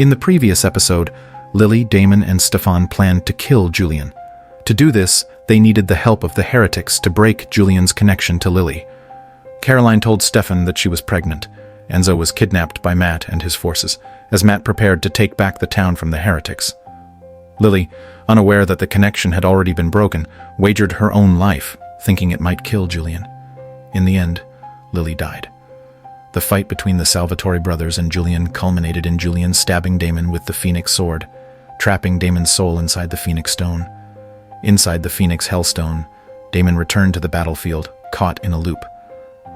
In the previous episode, Lily, Damon, and Stefan planned to kill Julian. To do this, they needed the help of the heretics to break Julian's connection to Lily. Caroline told Stefan that she was pregnant. Enzo was kidnapped by Matt and his forces, as Matt prepared to take back the town from the heretics. Lily, unaware that the connection had already been broken, wagered her own life, thinking it might kill Julian. In the end, Lily died. The fight between the Salvatore brothers and Julian culminated in Julian stabbing Damon with the Phoenix sword, trapping Damon's soul inside the Phoenix stone. Inside the Phoenix Hellstone, Damon returned to the battlefield, caught in a loop.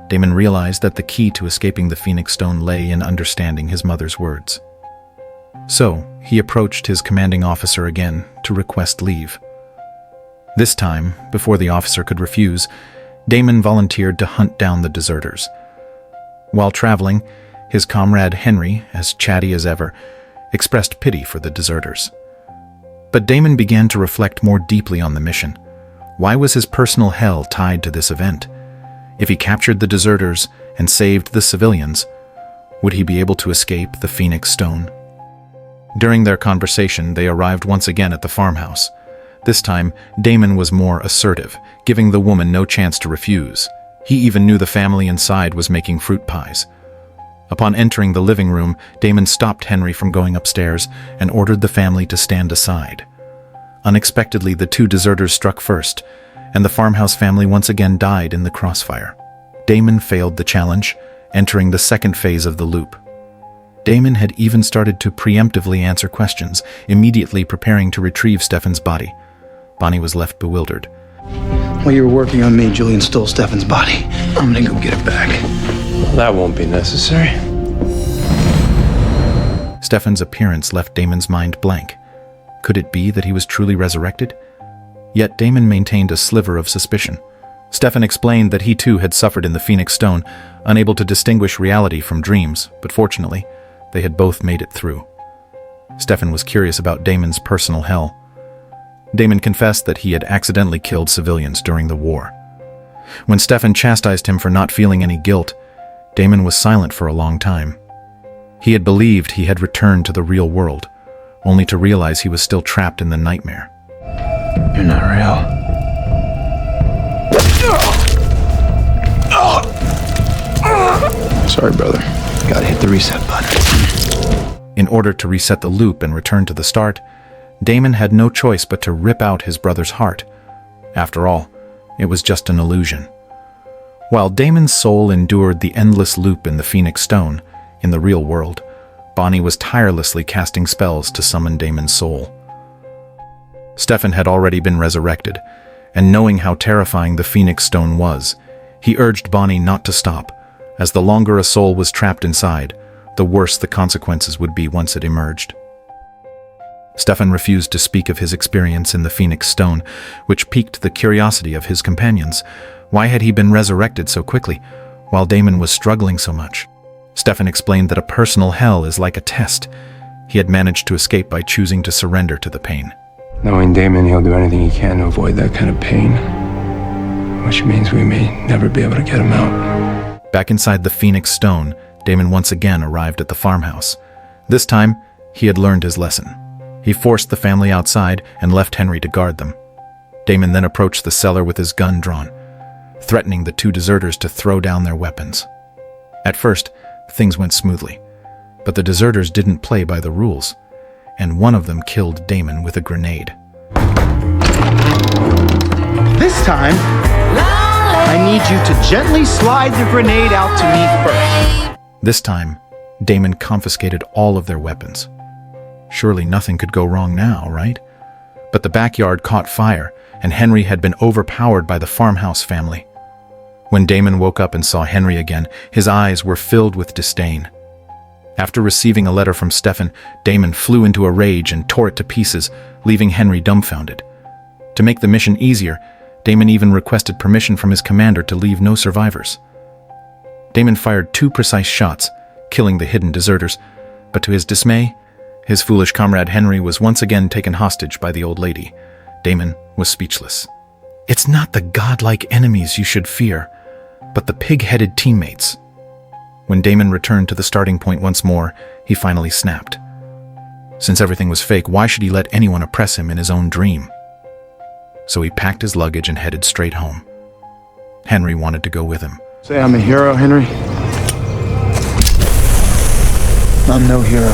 Damon realized that the key to escaping the Phoenix stone lay in understanding his mother's words. So, he approached his commanding officer again to request leave. This time, before the officer could refuse, Damon volunteered to hunt down the deserters. While traveling, his comrade Henry, as chatty as ever, expressed pity for the deserters. But Damon began to reflect more deeply on the mission. Why was his personal hell tied to this event? If he captured the deserters and saved the civilians, would he be able to escape the Phoenix Stone? During their conversation, they arrived once again at the farmhouse. This time, Damon was more assertive, giving the woman no chance to refuse. He even knew the family inside was making fruit pies. Upon entering the living room, Damon stopped Henry from going upstairs and ordered the family to stand aside. Unexpectedly, the two deserters struck first, and the farmhouse family once again died in the crossfire. Damon failed the challenge, entering the second phase of the loop. Damon had even started to preemptively answer questions, immediately preparing to retrieve Stefan's body. Bonnie was left bewildered. While you were working on me, Julian stole Stefan's body. I'm gonna go get it back. Well, that won't be necessary. Stefan's appearance left Damon's mind blank. Could it be that he was truly resurrected? Yet Damon maintained a sliver of suspicion. Stefan explained that he too had suffered in the Phoenix Stone, unable to distinguish reality from dreams, but fortunately, they had both made it through. Stefan was curious about Damon's personal hell. Damon confessed that he had accidentally killed civilians during the war. When Stefan chastised him for not feeling any guilt, Damon was silent for a long time. He had believed he had returned to the real world, only to realize he was still trapped in the nightmare. You're not real. Sorry, brother. Gotta hit the reset button. In order to reset the loop and return to the start, Damon had no choice but to rip out his brother's heart. After all, it was just an illusion. While Damon's soul endured the endless loop in the Phoenix Stone, in the real world, Bonnie was tirelessly casting spells to summon Damon's soul. Stefan had already been resurrected, and knowing how terrifying the Phoenix Stone was, he urged Bonnie not to stop, as the longer a soul was trapped inside, the worse the consequences would be once it emerged. Stefan refused to speak of his experience in the Phoenix Stone, which piqued the curiosity of his companions. Why had he been resurrected so quickly, while Damon was struggling so much? Stefan explained that a personal hell is like a test. He had managed to escape by choosing to surrender to the pain. Knowing Damon, he'll do anything he can to avoid that kind of pain, which means we may never be able to get him out. Back inside the Phoenix Stone, Damon once again arrived at the farmhouse. This time, he had learned his lesson. He forced the family outside and left Henry to guard them. Damon then approached the cellar with his gun drawn, threatening the two deserters to throw down their weapons. At first, things went smoothly, but the deserters didn't play by the rules, and one of them killed Damon with a grenade. This time, I need you to gently slide the grenade out to me first. This time, Damon confiscated all of their weapons. Surely nothing could go wrong now, right? But the backyard caught fire, and Henry had been overpowered by the farmhouse family. When Damon woke up and saw Henry again, his eyes were filled with disdain. After receiving a letter from Stefan, Damon flew into a rage and tore it to pieces, leaving Henry dumbfounded. To make the mission easier, Damon even requested permission from his commander to leave no survivors. Damon fired 2 precise shots, killing the hidden deserters, but to his dismay, his foolish comrade Henry was once again taken hostage by the old lady. Damon was speechless. It's not the godlike enemies you should fear, but the pig-headed teammates. When Damon returned to the starting point once more, he finally snapped. Since everything was fake, why should he let anyone oppress him in his own dream? So he packed his luggage and headed straight home. Henry wanted to go with him. Say I'm a hero, Henry. I'm no hero.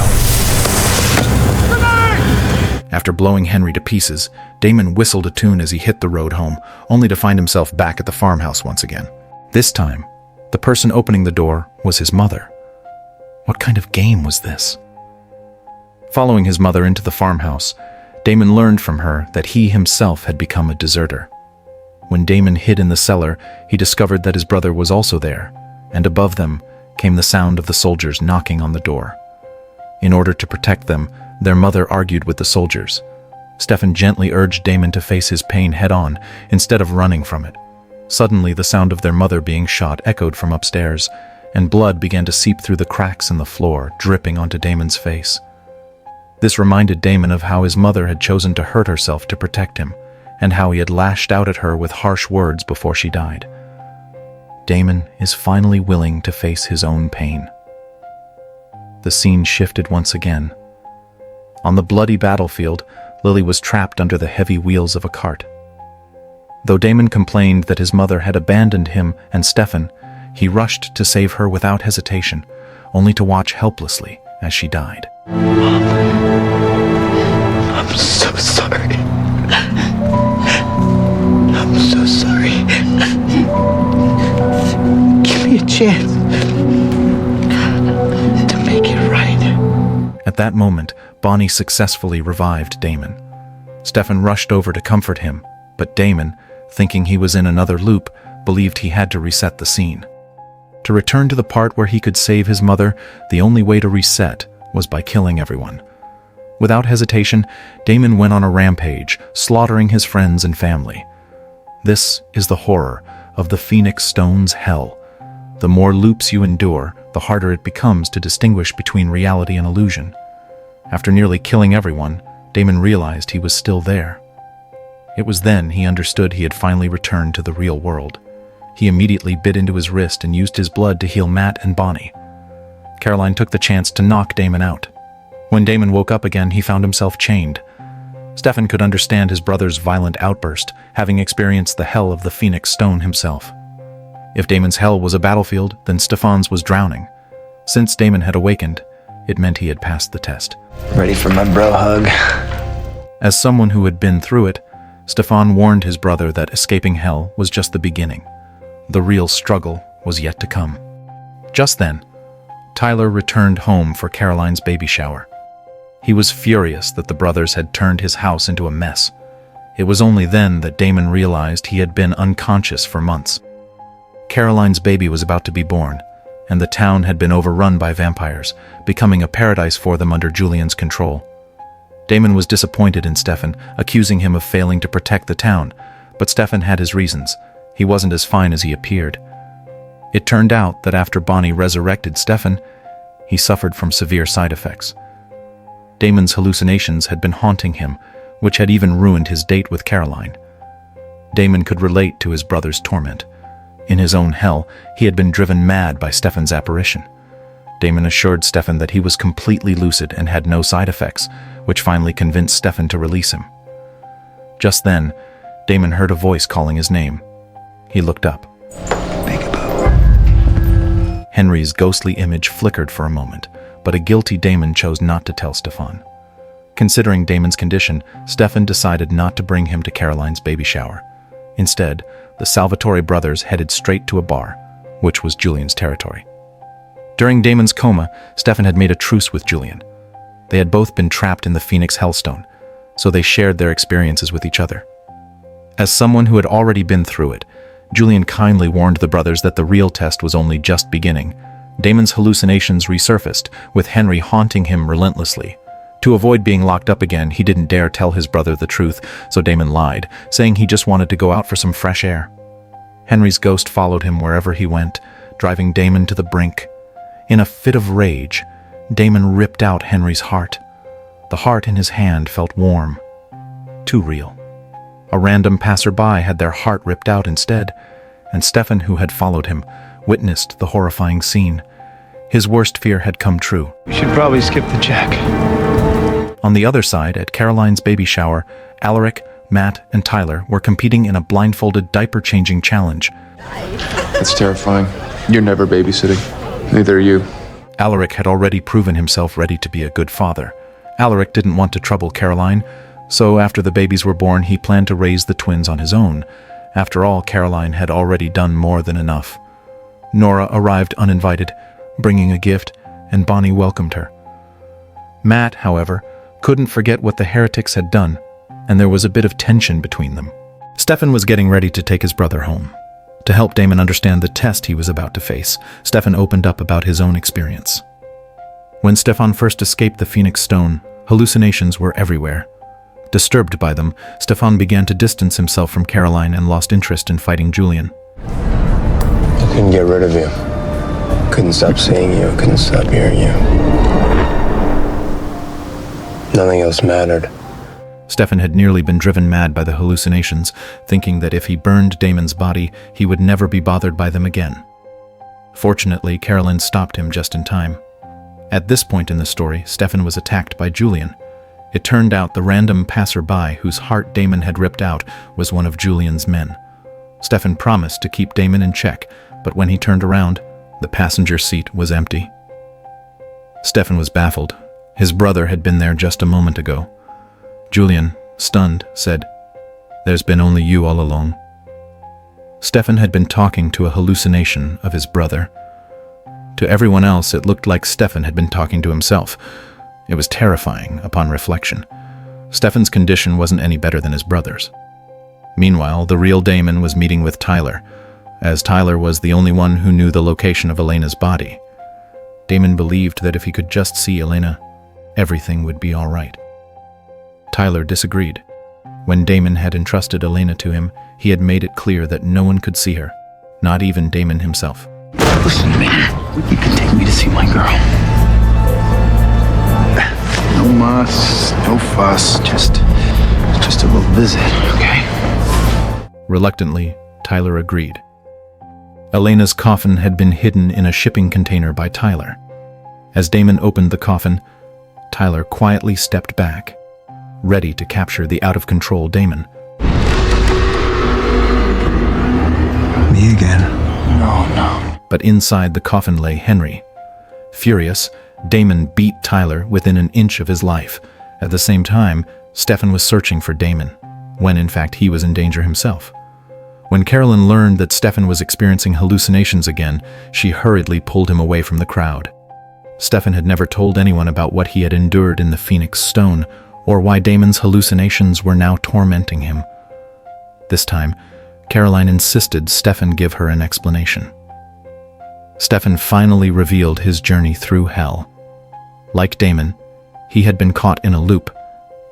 After blowing Henry to pieces, Damon whistled a tune as he hit the road home, only to find himself back at the farmhouse once again. This time, the person opening the door was his mother. What kind of game was this? Following his mother into the farmhouse, Damon learned from her that he himself had become a deserter. When Damon hid in the cellar, he discovered that his brother was also there, and above them came the sound of the soldiers knocking on the door. In order to protect them, their mother argued with the soldiers. Stefan gently urged Damon to face his pain head-on instead of running from it. Suddenly, the sound of their mother being shot echoed from upstairs, and blood began to seep through the cracks in the floor, dripping onto Damon's face. This reminded Damon of how his mother had chosen to hurt herself to protect him, and how he had lashed out at her with harsh words before she died. Damon is finally willing to face his own pain. The scene shifted once again. On the bloody battlefield, Lily was trapped under the heavy wheels of a cart. Though Damon complained that his mother had abandoned him and Stefan, he rushed to save her without hesitation, only to watch helplessly as she died. Mom, I'm so sorry. I'm so sorry. Give me a chance to make it right. At that moment, Bonnie successfully revived Damon. Stefan rushed over to comfort him, but Damon, thinking he was in another loop, believed he had to reset the scene. To return to the part where he could save his mother, the only way to reset was by killing everyone. Without hesitation, Damon went on a rampage, slaughtering his friends and family. This is the horror of the Phoenix Stone's hell. The more loops you endure, the harder it becomes to distinguish between reality and illusion. After nearly killing everyone, Damon realized he was still there. It was then he understood he had finally returned to the real world. He immediately bit into his wrist and used his blood to heal Matt and Bonnie. Caroline took the chance to knock Damon out. When Damon woke up again, he found himself chained. Stefan could understand his brother's violent outburst, having experienced the hell of the Phoenix Stone himself. If Damon's hell was a battlefield, then Stefan's was drowning. Since Damon had awakened, it meant he had passed the test. Ready for my bro hug? As someone who had been through it, Stefan warned his brother that escaping hell was just the beginning. The real struggle was yet to come. Just then, Tyler returned home for Caroline's baby shower. He was furious that the brothers had turned his house into a mess. It was only then that Damon realized he had been unconscious for months. Caroline's baby was about to be born, and the town had been overrun by vampires, becoming a paradise for them under Julian's control. Damon was disappointed in Stefan, accusing him of failing to protect the town, but Stefan had his reasons. He wasn't as fine as he appeared. It turned out that after Bonnie resurrected Stefan, he suffered from severe side effects. Damon's hallucinations had been haunting him, which had even ruined his date with Caroline. Damon could relate to his brother's torment. In his own hell, he had been driven mad by Stefan's apparition. Damon assured Stefan that he was completely lucid and had no side effects, which finally convinced Stefan to release him. Just then, Damon heard a voice calling his name. He looked up. Henry's ghostly image flickered for a moment, but a guilty Damon chose not to tell Stefan. Considering Damon's condition, Stefan decided not to bring him to Caroline's baby shower. Instead, the Salvatore brothers headed straight to a bar, which was Julian's territory. During Damon's coma, Stefan had made a truce with Julian. They had both been trapped in the Phoenix Hellstone, so they shared their experiences with each other. As someone who had already been through it, Julian kindly warned the brothers that the real test was only just beginning. Damon's hallucinations resurfaced, with Henry haunting him relentlessly. To avoid being locked up again, he didn't dare tell his brother the truth, so Damon lied, saying he just wanted to go out for some fresh air. Henry's ghost followed him wherever he went, driving Damon to the brink. In a fit of rage, Damon ripped out Henry's heart. The heart in his hand felt warm. Too real. A random passerby had their heart ripped out instead, and Stefan, who had followed him, witnessed the horrifying scene. His worst fear had come true. We should probably skip the check. On the other side, at Caroline's baby shower, Alaric, Matt, and Tyler were competing in a blindfolded diaper-changing challenge. That's terrifying. You're never babysitting. Neither are you. Alaric had already proven himself ready to be a good father. Alaric didn't want to trouble Caroline, so after the babies were born, he planned to raise the twins on his own. After all, Caroline had already done more than enough. Nora arrived uninvited, bringing a gift, and Bonnie welcomed her. Matt, however, couldn't forget what the heretics had done, and there was a bit of tension between them. Stefan was getting ready to take his brother home. To help Damon understand the test he was about to face, Stefan opened up about his own experience. When Stefan first escaped the Phoenix Stone, hallucinations were everywhere. Disturbed by them, Stefan began to distance himself from Caroline and lost interest in fighting Julian. I couldn't get rid of you. Couldn't stop seeing you. Couldn't stop hearing you. Nothing else mattered. Stefan had nearly been driven mad by the hallucinations, thinking that if he burned Damon's body, he would never be bothered by them again. Fortunately, Caroline stopped him just in time. At this point in the story, Stefan was attacked by Julian. It turned out the random passerby whose heart Damon had ripped out was one of Julian's men. Stefan promised to keep Damon in check, but when he turned around, the passenger seat was empty. Stefan was baffled. His brother had been there just a moment ago. Julian, stunned, said, "There's been only you all along." Stefan had been talking to a hallucination of his brother. To everyone else, it looked like Stefan had been talking to himself. It was terrifying upon reflection. Stefan's condition wasn't any better than his brother's. Meanwhile, the real Damon was meeting with Tyler, as Tyler was the only one who knew the location of Elena's body. Damon believed that if he could just see Elena, everything would be all right. Tyler disagreed. When Damon had entrusted Elena to him, he had made it clear that no one could see her, not even Damon himself. Listen to me. You can take me to see my girl. No muss, no fuss, just a little visit, okay? Reluctantly, Tyler agreed. Elena's coffin had been hidden in a shipping container by Tyler. As Damon opened the coffin, Tyler quietly stepped back, ready to capture the out-of-control Damon. Me again. No. But inside the coffin lay Henry. Furious, Damon beat Tyler within an inch of his life. At the same time, Stefan was searching for Damon, when in fact he was in danger himself. When Caroline learned that Stefan was experiencing hallucinations again, she hurriedly pulled him away from the crowd. Stefan had never told anyone about what he had endured in the Phoenix Stone, or why Damon's hallucinations were now tormenting him. This time, Caroline insisted Stefan give her an explanation. Stefan finally revealed his journey through hell. Like Damon, he had been caught in a loop,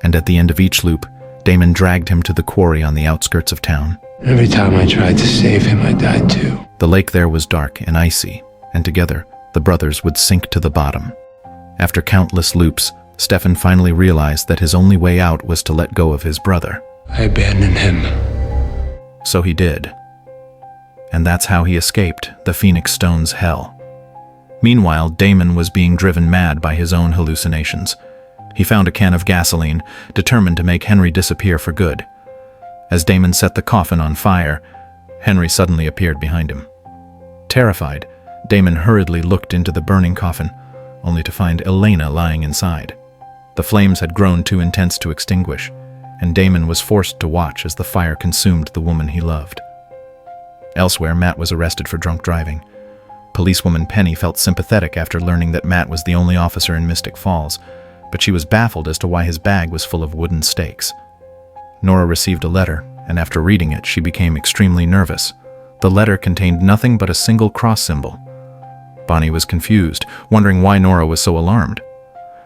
and at the end of each loop, Damon dragged him to the quarry on the outskirts of town. Every time I tried to save him, I died too. The lake there was dark and icy, and together, the brothers would sink to the bottom. After countless loops, Stefan finally realized that his only way out was to let go of his brother. I abandoned him. So he did. And that's how he escaped the Phoenix Stone's hell. Meanwhile, Damon was being driven mad by his own hallucinations. He found a can of gasoline, determined to make Henry disappear for good. As Damon set the coffin on fire, Henry suddenly appeared behind him. Terrified, Damon hurriedly looked into the burning coffin, only to find Elena lying inside. The flames had grown too intense to extinguish, and Damon was forced to watch as the fire consumed the woman he loved. Elsewhere, Matt was arrested for drunk driving. Policewoman Penny felt sympathetic after learning that Matt was the only officer in Mystic Falls, but she was baffled as to why his bag was full of wooden stakes. Nora received a letter, and after reading it, she became extremely nervous. The letter contained nothing but a single cross symbol. Bonnie was confused, wondering why Nora was so alarmed.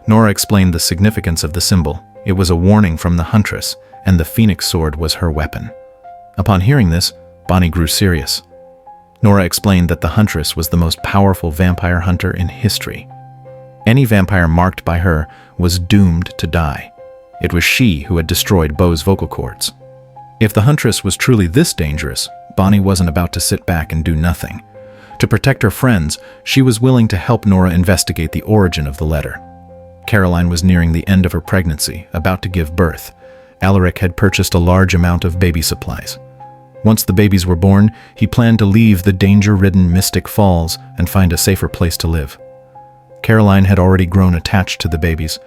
Nora explained the significance of the symbol. It was a warning from the huntress, and the phoenix sword was her weapon. Upon hearing this, Bonnie grew serious. Nora explained that the huntress was the most powerful vampire hunter in history. Any vampire marked by her was doomed to die. It was she who had destroyed Beau's vocal cords. If the huntress was truly this dangerous, Bonnie wasn't about to sit back and do nothing. To protect her friends, she was willing to help Nora investigate the origin of the letter. Caroline was nearing the end of her pregnancy, about to give birth. Alaric had purchased a large amount of baby supplies. Once the babies were born, he planned to leave the danger-ridden Mystic Falls and find a safer place to live. Caroline had already grown attached to the babies,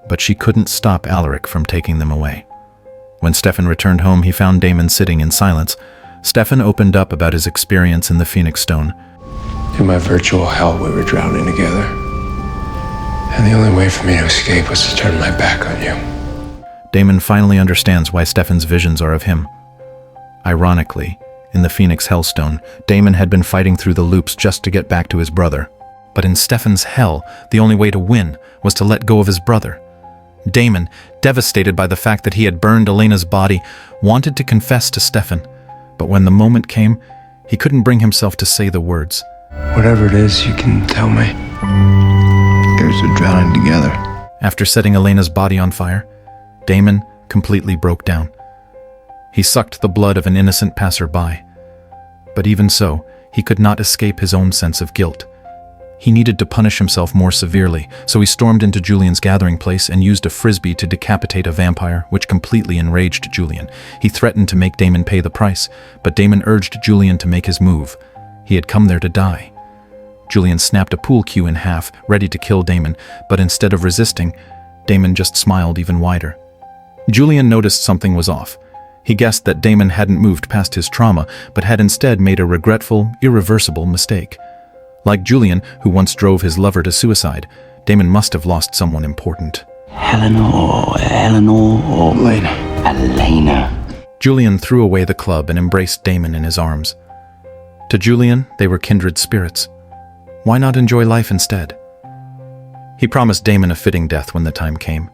but she couldn't stop Alaric from taking them away. When Stefan returned home, he found Damon sitting in silence. Stefan opened up about his experience in the Phoenix Stone. In my virtual hell, we were drowning together. And the only way for me to escape was to turn my back on you. Damon finally understands why Stefan's visions are of him. Ironically, in the Phoenix Hellstone, Damon had been fighting through the loops just to get back to his brother. But in Stefan's hell, the only way to win was to let go of his brother. Damon, devastated by the fact that he had burned Elena's body, wanted to confess to Stefan. But when the moment came, he couldn't bring himself to say the words. Whatever it is, you can tell me. Guys are drowning together. After setting Elena's body on fire, Damon completely broke down. He sucked the blood of an innocent passerby. But even so, he could not escape his own sense of guilt. He needed to punish himself more severely, so he stormed into Julian's gathering place and used a frisbee to decapitate a vampire, which completely enraged Julian. He threatened to make Damon pay the price, but Damon urged Julian to make his move. He had come there to die. Julian snapped a pool cue in half, ready to kill Damon, but instead of resisting, Damon just smiled even wider. Julian noticed something was off. He guessed that Damon hadn't moved past his trauma, but had instead made a regretful, irreversible mistake. Like Julian, who once drove his lover to suicide, Damon must have lost someone important. Helena or Eleanor or Elena. Elena. Julian threw away the club and embraced Damon in his arms. To Julian, they were kindred spirits. Why not enjoy life instead? He promised Damon a fitting death when the time came.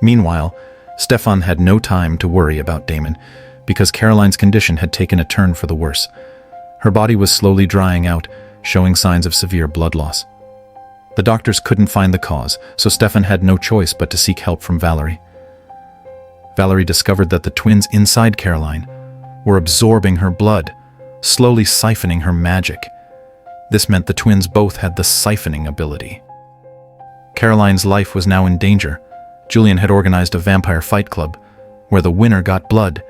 Meanwhile, Stefan had no time to worry about Damon, because Caroline's condition had taken a turn for the worse. Her body was slowly drying out, showing signs of severe blood loss. The doctors couldn't find the cause, so Stefan had no choice but to seek help from Valerie. Valerie discovered that the twins inside Caroline were absorbing her blood, slowly siphoning her magic. This meant the twins both had the siphoning ability. Caroline's life was now in danger. Julian had organized a vampire fight club, where the winner got blood,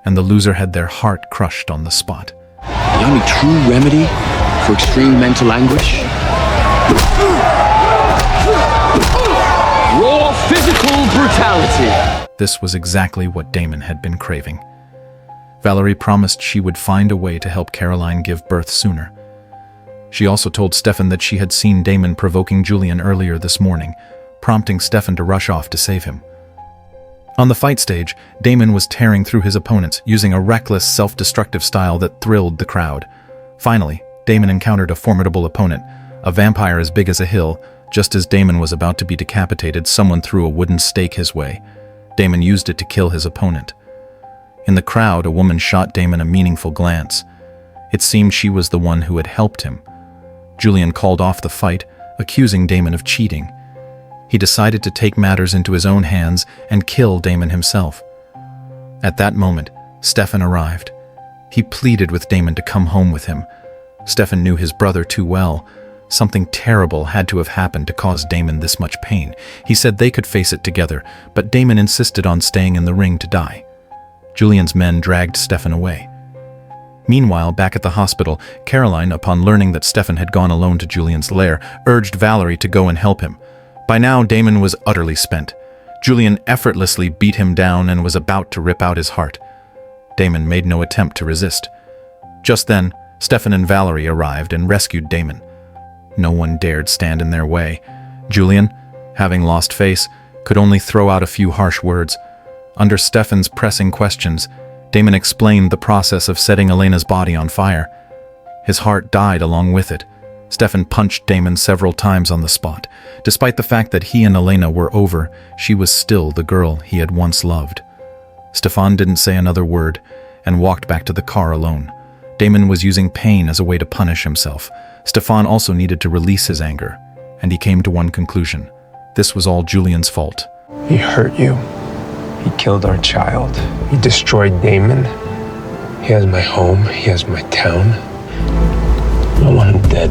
and the loser had their heart crushed on the spot. The only true remedy for extreme mental anguish? Raw physical brutality. This was exactly what Damon had been craving. Valerie promised she would find a way to help Caroline give birth sooner. She also told Stefan that she had seen Damon provoking Julian earlier this morning, prompting Stefan to rush off to save him. On the fight stage, Damon was tearing through his opponents, using a reckless, self-destructive style that thrilled the crowd. Finally, Damon encountered a formidable opponent, a vampire as big as a hill. Just as Damon was about to be decapitated, someone threw a wooden stake his way. Damon used it to kill his opponent. In the crowd, a woman shot Damon a meaningful glance. It seemed she was the one who had helped him. Julian called off the fight, accusing Damon of cheating. He decided to take matters into his own hands and kill Damon himself. At that moment, Stefan arrived. He pleaded with Damon to come home with him. Stefan knew his brother too well. Something terrible had to have happened to cause Damon this much pain. He said they could face it together, but Damon insisted on staying in the ring to die. Julian's men dragged Stefan away. Meanwhile, back at the hospital, Caroline, upon learning that Stefan had gone alone to Julian's lair, urged Valerie to go and help him. By now, Damon was utterly spent. Julian effortlessly beat him down and was about to rip out his heart. Damon made no attempt to resist. Just then, Stefan and Valerie arrived and rescued Damon. No one dared stand in their way. Julian, having lost face, could only throw out a few harsh words. Under Stefan's pressing questions, Damon explained the process of setting Elena's body on fire. His heart died along with it. Stefan punched Damon several times on the spot. Despite the fact that he and Elena were over, she was still the girl he had once loved. Stefan didn't say another word and walked back to the car alone. Damon was using pain as a way to punish himself. Stefan also needed to release his anger, and he came to one conclusion. This was all Julian's fault. He hurt you. He killed our child. He destroyed Damon. He has my home. He has my town. I want him dead.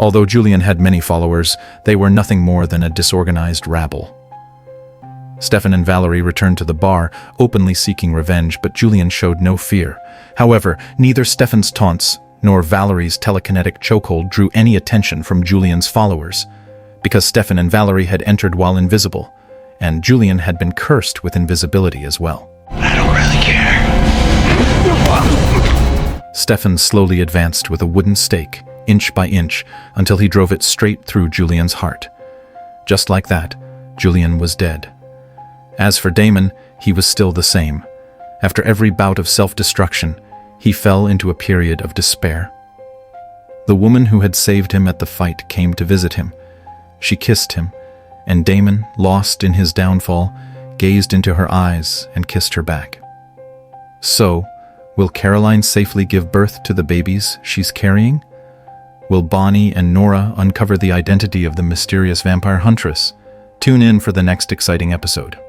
Although Julian had many followers, they were nothing more than a disorganized rabble. Stefan and Valerie returned to the bar, openly seeking revenge, but Julian showed no fear. However, neither Stefan's taunts nor Valerie's telekinetic chokehold drew any attention from Julian's followers, because Stefan and Valerie had entered while invisible, and Julian had been cursed with invisibility as well. I don't really care. Stefan slowly advanced with a wooden stake, inch by inch, until he drove it straight through Julian's heart. Just like that, Julian was dead. As for Damon, he was still the same. After every bout of self-destruction, he fell into a period of despair. The woman who had saved him at the fight came to visit him. She kissed him, and Damon, lost in his downfall, gazed into her eyes and kissed her back. So, will Caroline safely give birth to the babies she's carrying? Will Bonnie and Nora uncover the identity of the mysterious vampire huntress? Tune in for the next exciting episode.